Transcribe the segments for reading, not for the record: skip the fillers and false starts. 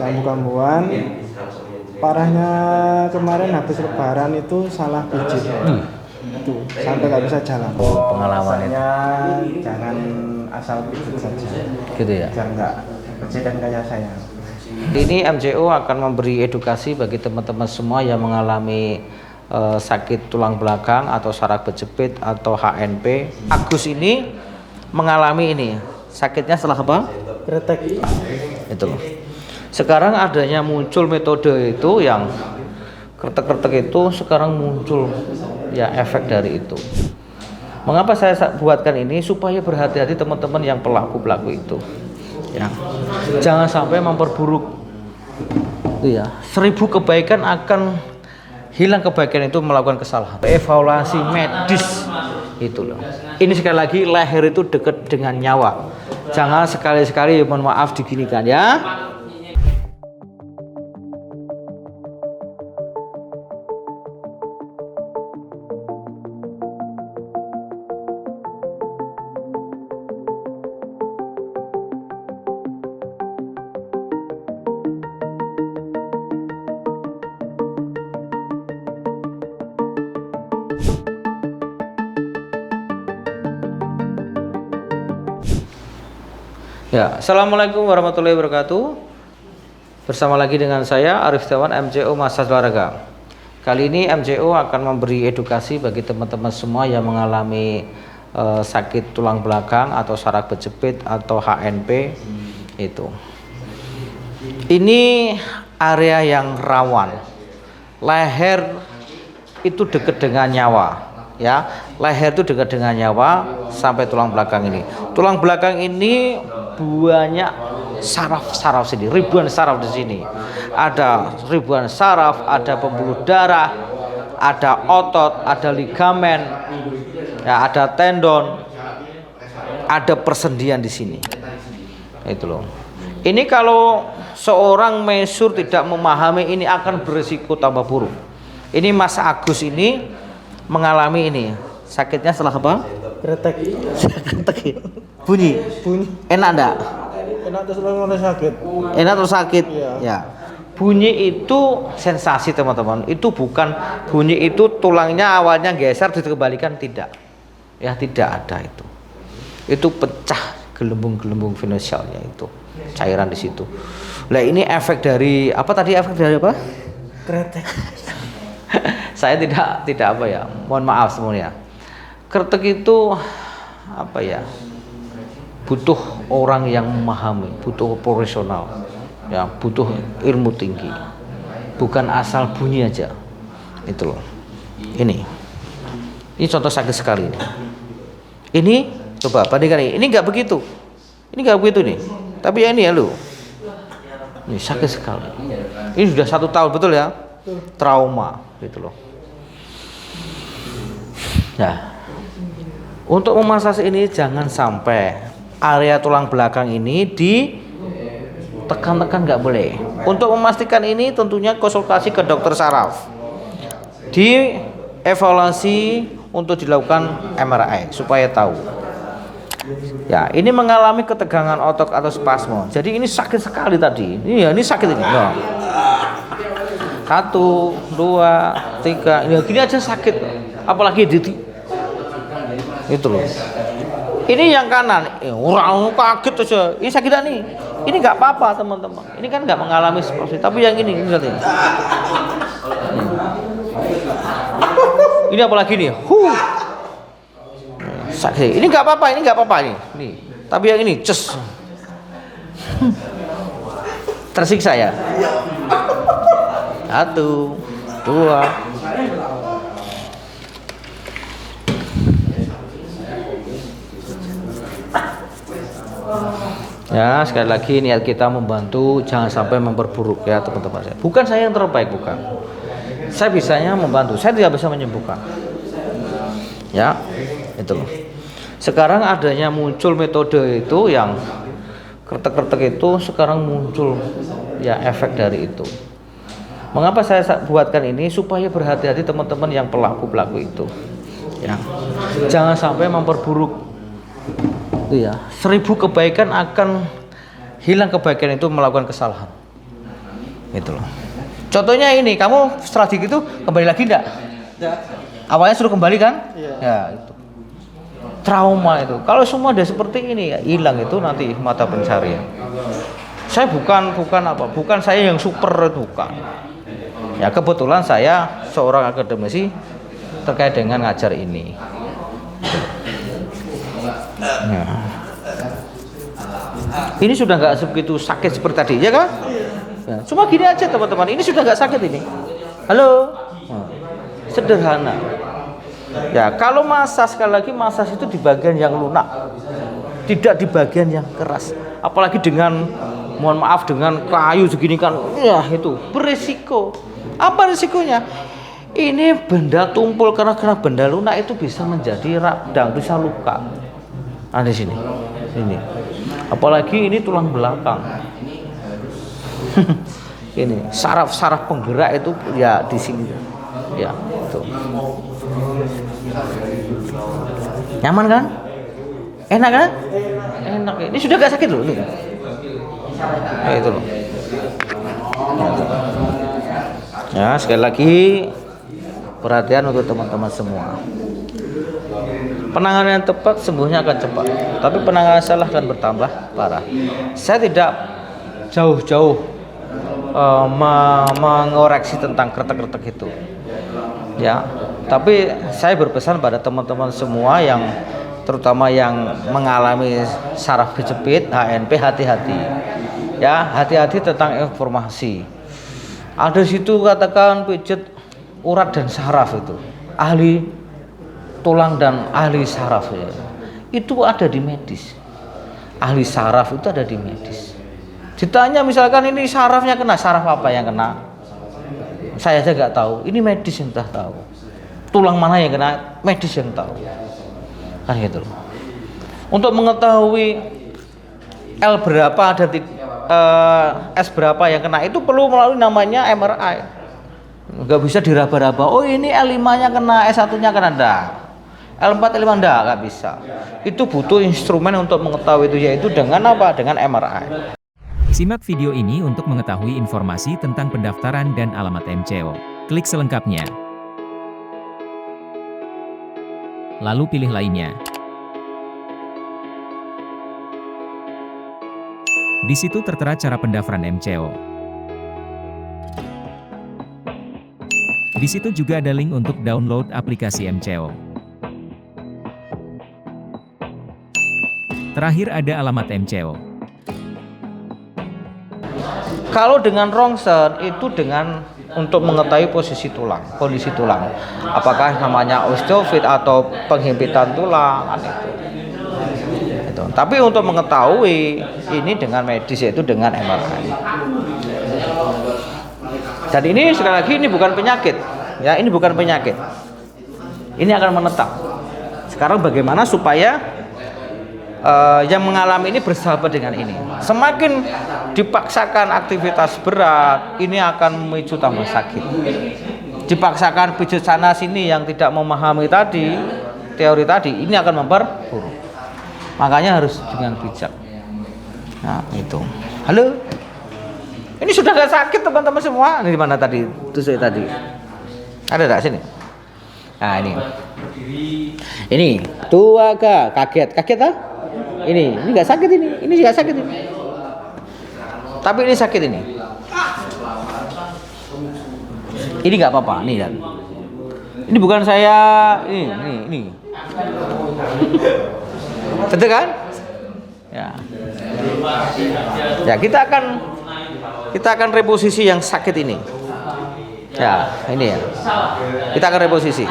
kambuh-kambuhan. Parahnya kemarin habis lebaran itu salah pijit. Itu sampai nggak bisa jalan. Pengalaman itu. Jangan asal pijit saja. Gitu ya. Jangan nggak kejadian kayak saya. Ini MCO akan memberi edukasi bagi teman-teman semua yang mengalami sakit tulang belakang atau saraf berjepit atau HNP. Agus ini mengalami ini. Sakitnya setelah apa? Kretek. Itu. Sekarang adanya muncul metode itu yang kretek-kretek itu sekarang muncul ya efek dari itu. Mengapa saya buatkan ini supaya berhati-hati teman-teman yang pelaku-pelaku itu. Ya. Jangan sampai memperburuk. Ya, 1000 kebaikan akan hilang kebaikan itu melakukan kesalahan. Evaluasi medis itu loh. Ini sekali lagi leher itu dekat dengan nyawa. Jangan sekali-sekali mohon maaf diginikan ya. Ya, assalamualaikum warahmatullahi wabarakatuh. Bersama lagi dengan saya Arif Setiawan, MCO Massage Olahraga. Kali ini MCO akan memberi edukasi bagi teman-teman semua yang mengalami sakit tulang belakang atau saraf berjepit atau HNP itu. Ini area yang rawan. Leher itu dekat dengan nyawa. Ya, leher itu dekat dengan nyawa sampai tulang belakang ini. Tulang belakang ini banyak saraf-saraf sini, ribuan saraf di sini. Ada ribuan saraf, ada pembuluh darah, ada otot, ada ligamen, ya, ada tendon, ada persendian di sini. Itu loh. Ini kalau seorang mesur tidak memahami ini akan berisiko tambah buruk. Ini Mas Agus ini mengalami ini. Sakitnya setelah apa? Kretek. Kretek. Bunyi. Enak enggak? Enak terus mulai sakit. Enak terus sakit. Iya. Ya. Bunyi itu sensasi teman-teman. Itu bukan bunyi itu tulangnya awalnya geser dikembalikan, tidak. Ya, tidak ada itu. Itu pecah gelembung-gelembung finansialnya itu. Cairan di situ. Lah ini efek dari apa tadi? Efek dari apa? Kretek. Saya tidak apa ya. Mohon maaf semuanya. Kretek itu apa ya? Butuh orang yang memahami, butuh profesional, ya, butuh ilmu tinggi, bukan asal bunyi aja. Itu loh. Ini contoh sakit sekali ini. Ini coba bandingkan ini nggak begitu, ini nggak begitu nih. Tapi ya ini ya lo, ini sakit sekali. Ini sudah 1 tahun betul ya, trauma gitu loh. Nah, untuk memasas ini jangan sampai area tulang belakang ini ditekan-tekan, nggak boleh. Untuk memastikan ini tentunya konsultasi ke dokter saraf, dievaluasi untuk dilakukan MRI supaya tahu. Ya, ini mengalami ketegangan otot atau spasmo. Jadi ini sakit sekali tadi. Ini sakit ini. Nah. 1, 2, 3. Ini gini aja sakit. Apalagi itu loh. Ini yang kanan, orang kaget aja. Ini sakit nih. Ini nggak apa-apa teman-teman. Ini kan nggak mengalami seperti. Tapi yang ini lihat ini. Ini apalagi nih. Sakit. Ini nggak apa-apa. Ini nggak apa-apa nih. Nih. Tapi yang ini, ces. Tersiksa ya. 1, 2. Ya, sekali lagi niat kita membantu, jangan sampai memperburuk ya teman-teman saya. Bukan saya yang terbaik, bukan. Saya bisanya membantu, saya tidak bisa menyembuhkan. Ya, itu. Sekarang adanya muncul metode itu yang kretek-kretek itu sekarang muncul ya efek dari itu. Mengapa saya buatkan ini supaya berhati-hati teman-teman yang pelaku-pelaku itu. Ya. Jangan sampai memperburuk. Ya, 1000 kebaikan akan hilang kebaikan itu melakukan kesalahan. Gitu loh. Contohnya ini, kamu setelah gitu kembali lagi enggak? Ya. Awalnya suruh kembali kan? Iya. Ya, itu. Trauma itu. Kalau semua udah seperti ini ya hilang itu nanti mata pencarian. Saya bukan saya yang super, bukan. Ya kebetulan saya seorang akademisi terkait dengan ngajar ini. Ya. Ini sudah nggak sebegitu sakit seperti tadi, ya kan? Ya, cuma gini aja teman-teman, ini sudah nggak sakit ini. Halo, sederhana. Ya, kalau masas sekali lagi masas itu di bagian yang lunak, tidak di bagian yang keras. Apalagi dengan, mohon maaf, dengan kayu segini kan, ya itu berisiko. Apa risikonya? Ini benda tumpul karena benda lunak itu bisa menjadi radang, bisa luka. Nah di sini, ini. Apalagi ini tulang belakang. Ini saraf-saraf penggerak itu ya di sini. Ya, tuh. Nyaman kan? Enak kan? Enak. Ini sudah gak sakit loh ini. Ya, itu loh. Ya, sekali lagi perhatian untuk teman-teman semua. Penanganan yang tepat sembuhnya akan cepat, tapi penanganan salah akan bertambah parah. Saya tidak jauh-jauh mengoreksi tentang kretek-kretek itu, ya. Tapi saya berpesan pada teman-teman semua yang terutama yang mengalami saraf kejepit, HNP, hati-hati, ya, hati-hati tentang informasi. Ada situ katakan pijet urat dan saraf itu, ahli tulang dan ahli saraf ya. Itu ada di medis. Ahli saraf itu ada di medis. Ditanya misalkan ini sarafnya kena, saraf apa yang kena? Saya aja nggak tahu. Ini medis yang tahu. Tulang mana yang kena, medis yang tahu. Kan gitu. Untuk mengetahui L berapa ada S berapa yang kena itu perlu melalui namanya MRI. Nggak bisa diraba-raba. Oh ini L5-nya kena, S1-nya kena, enggak. L4, L5 nggak bisa. Itu butuh instrumen untuk mengetahui itu, yaitu dengan apa? Dengan MRI. Simak video ini untuk mengetahui informasi tentang pendaftaran dan alamat MCO. Klik selengkapnya. Lalu pilih lainnya. Di situ tertera cara pendaftaran MCO. Di situ juga ada link untuk download aplikasi MCO. Terakhir ada alamat MCO. Kalau dengan rongsen itu dengan untuk mengetahui posisi tulang, kondisi tulang. Apakah namanya osteofit atau penghimpitan tulang kan itu. Tapi untuk mengetahui ini dengan medis yaitu dengan MRI. Dan ini sekali lagi ini bukan penyakit, ya ini bukan penyakit. Ini akan menetap. Sekarang bagaimana supaya yang mengalami ini bersahabat dengan ini. Semakin dipaksakan aktivitas berat, ini akan memicu tambah sakit. Dipaksakan pijat sana sini yang tidak memahami tadi, teori tadi, ini akan memperburuk. Makanya harus dengan bijak. Nah, itu. Halo. Ini sudah gak sakit teman-teman semua. Ini di mana tadi? Tusuk tadi. Ada enggak sini? Nah, ini. Ini, tua kaget ah? Ini nggak sakit ini nggak sakit ini. Tapi ini sakit ini. Ini nggak apa-apa, nih kan. Ini bukan saya, ini. Betul kan? Ya. Ya kita akan reposisi yang sakit ini. Ya, ini ya. Kita akan reposisi.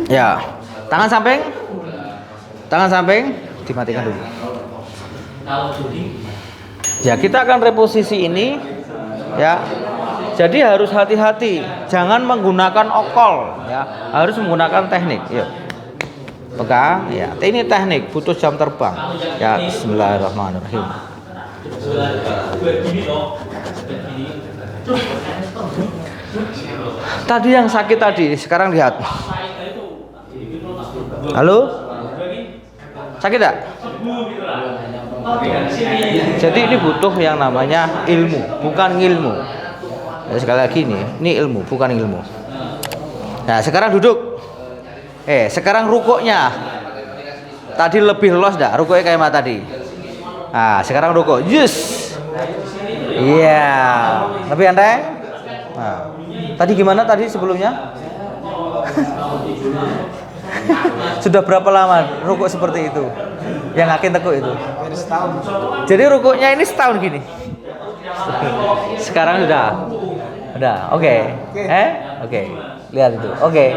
Ya, tangan samping dimatikan dulu. Ya, kita akan reposisi ini ya. Jadi harus hati-hati, jangan menggunakan okol ya, harus menggunakan teknik. Yuk. Pegang ya. Ini teknik butuh jam terbang. Ya, bismillahirrahmanirrahim. Tadi yang sakit tadi, sekarang lihat. Halo? Sakit tak? Jadi ini butuh yang namanya ilmu, bukan ilmu. Ya, sekali lagi ini ilmu, bukan ilmu. Nah, sekarang duduk. Sekarang rukuknya. Tadi lebih los dah, rukuknya kayak mana tadi? Nah, sekarang rukuk. Yes. Iya. Lebih santai. Nah, tadi gimana tadi sebelumnya? Sudah berapa lama rukuk seperti itu? Yang Hakim tekuk itu? Jadi rukuknya ini setahun gini. Sekarang sudah. Oke. Oke. Lihat itu. Oke.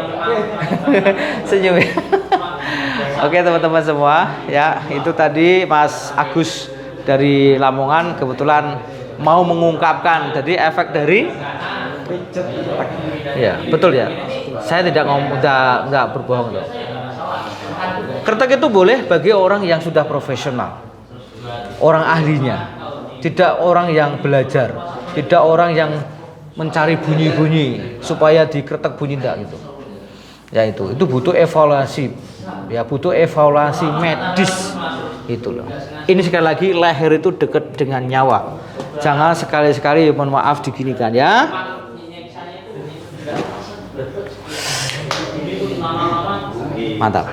Senyum. Oke, teman-teman semua, ya, itu tadi Mas Agus dari Lamongan kebetulan mau mengungkapkan jadi efek dari ya, betul ya. Saya tidak enggak berbohong loh. Kretek itu boleh bagi orang yang sudah profesional, orang ahlinya, tidak orang yang belajar, tidak orang yang mencari bunyi-bunyi supaya dikretek bunyi enggak gitu. Ya itu butuh evaluasi, ya butuh evaluasi medis itu loh. Ini sekali lagi leher itu dekat dengan nyawa. Jangan sekali-sekali mohon maaf diginikan ya. Mantap.